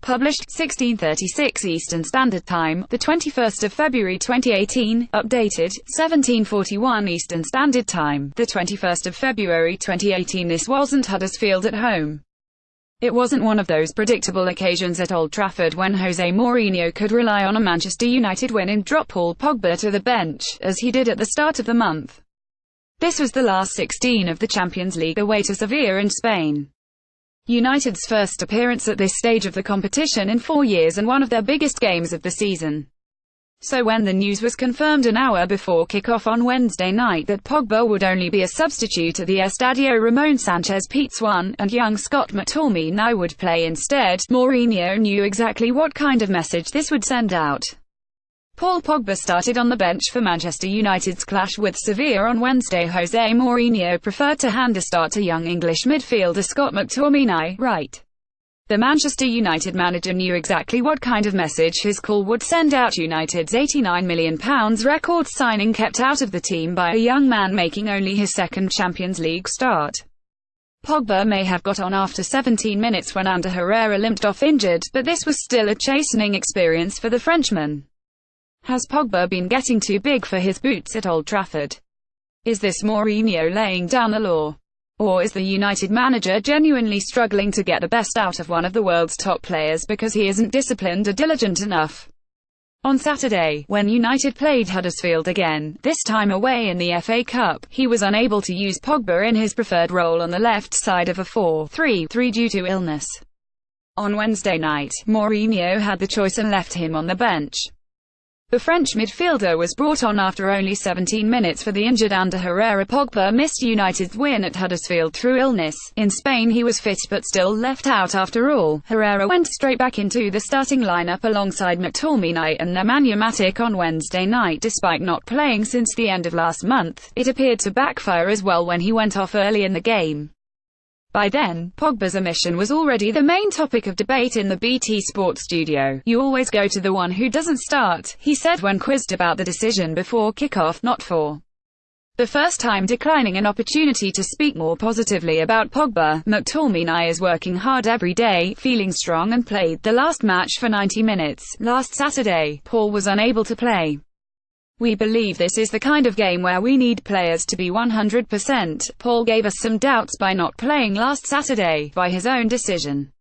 Published 16:36 Eastern Standard Time, the 21st of February 2018. Updated 17:41 Eastern Standard Time, the 21st of February 2018. This wasn't Huddersfield at home. It wasn't one of those predictable occasions at Old Trafford when Jose Mourinho could rely on a Manchester United win and drop Paul Pogba to the bench, as he did at the start of the month. This was the last 16 of the Champions League away to Sevilla in Spain. United's first appearance at this stage of the competition in 4 years and one of their biggest games of the season. So when the news was confirmed an hour before kick-off on Wednesday night that Pogba would only be a substitute at the Estadio Ramon Sanchez Pizjuan, and young Scott McTominay would play instead, Mourinho knew exactly what kind of message this would send out. Paul Pogba started on the bench for Manchester United's clash with Sevilla on Wednesday. Jose Mourinho preferred to hand a start to young English midfielder Scott McTominay, right? The Manchester United manager knew exactly what kind of message his call would send out. United's £89 million record signing kept out of the team by a young man making only his second Champions League start. Pogba may have got on after 17 minutes when Ander Herrera limped off injured, but this was still a chastening experience for the Frenchman. Has Pogba been getting too big for his boots at Old Trafford? Is this Mourinho laying down the law? Or is the United manager genuinely struggling to get the best out of one of the world's top players because he isn't disciplined or diligent enough? On Saturday, when United played Huddersfield again, this time away in the FA Cup, he was unable to use Pogba in his preferred role on the left side of a 4-3-3 due to illness. On Wednesday night, Mourinho had the choice and left him on the bench. The French midfielder was brought on after only 17 minutes for the injured Ander Herrera. Pogba missed United's win at Huddersfield through illness. In Spain he was fit but still left out after all. Herrera went straight back into the starting lineup alongside McTominay and Nemanja Matic on Wednesday night. Despite not playing since the end of last month, it appeared to backfire as well when he went off early in the game. By then, Pogba's omission was already the main topic of debate in the BT Sport studio. "You always go to the one who doesn't start," he said when quizzed about the decision before kickoff, not for the first time declining an opportunity to speak more positively about Pogba. McTominay is working hard every day, feeling strong and played the last match for 90 minutes. Last Saturday, Paul was unable to play. "We believe this is the kind of game where we need players to be 100%. Paul gave us some doubts by not playing last Saturday, by his own decision.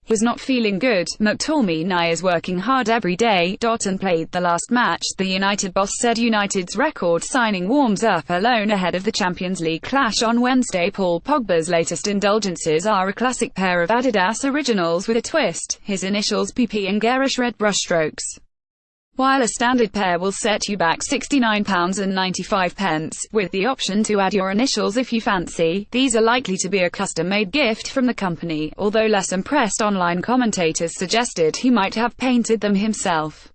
He was not feeling good. McTominay is working hard every day, and played the last match," the United boss said. United's record signing warms up alone ahead of the Champions League clash on Wednesday. Paul Pogba's latest indulgences are a classic pair of Adidas Originals with a twist, his initials PP and garish red brushstrokes. While a standard pair will set you back £69.95, with the option to add your initials if you fancy, these are likely to be a custom-made gift from the company, although less impressed online commentators suggested he might have painted them himself.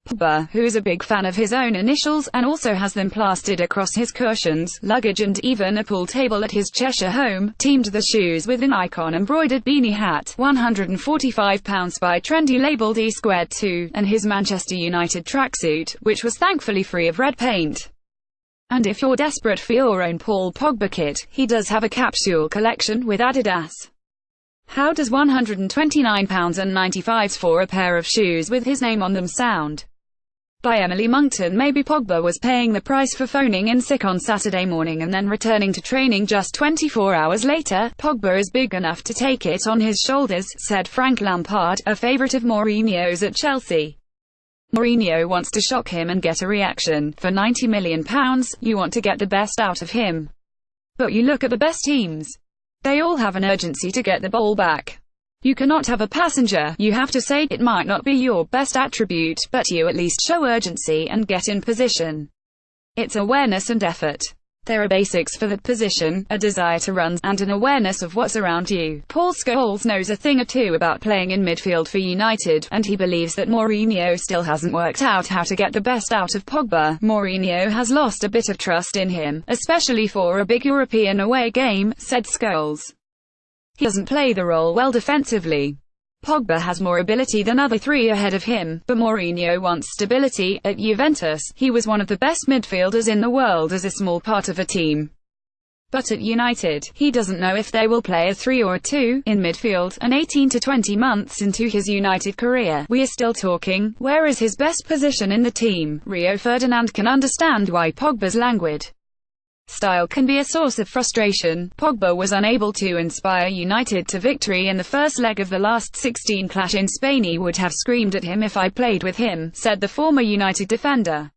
Pogba, who is a big fan of his own initials, and also has them plastered across his cushions, luggage and even a pool table at his Cheshire home, teamed the shoes with an icon-embroidered beanie hat, £145 by Trendy labelled E²2, and his Manchester United tracksuit, which was thankfully free of red paint. And if you're desperate for your own Paul Pogba kit, he does have a capsule collection with Adidas. How does £129.95 for a pair of shoes with his name on them sound? By Emily Monkton. Maybe Pogba was paying the price for phoning in sick on Saturday morning and then returning to training just 24 hours later. "Pogba is big enough to take it on his shoulders," said Frank Lampard, a favourite of Mourinho's at Chelsea. "Mourinho wants to shock him and get a reaction. For £90 million, you want to get the best out of him. But you look at the best teams. They all have an urgency to get the ball back. You cannot have a passenger. You have to say, it might not be your best attribute, but you at least show urgency and get in position. It's awareness and effort. There are basics for that position, a desire to run, and an awareness of what's around you." Paul Scholes knows a thing or two about playing in midfield for United, and he believes that Mourinho still hasn't worked out how to get the best out of Pogba. "Mourinho has lost a bit of trust in him, especially for a big European away game," said Scholes. "He doesn't play the role well defensively. Pogba has more ability than other three ahead of him, but Mourinho wants stability. At Juventus, he was one of the best midfielders in the world as a small part of a team. But at United, he doesn't know if they will play a 3 or a 2 in midfield, and 18 to 20 months into his United career, we are still talking, where is his best position in the team? Rio Ferdinand can understand why Pogba's languid style can be a source of frustration. Pogba was unable to inspire United to victory in the first leg of the last 16 clash in Spain. He would have screamed at him if I played with him, said the former United defender.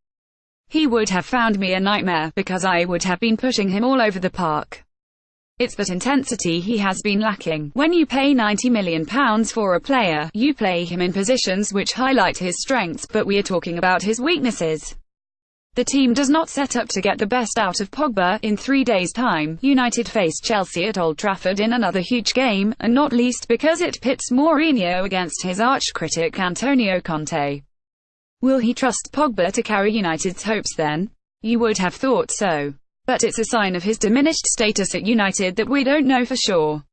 He would have found me a nightmare, because I would have been pushing him all over the park. It's that intensity he has been lacking. When you pay £90 million for a player, you play him in positions which highlight his strengths, but we are talking about his weaknesses. The team does not set up to get the best out of Pogba. In 3 days' time, United face Chelsea at Old Trafford in another huge game, and not least because it pits Mourinho against his arch-critic Antonio Conte. Will he trust Pogba to carry United's hopes then? You would have thought so. But it's a sign of his diminished status at United that we don't know for sure.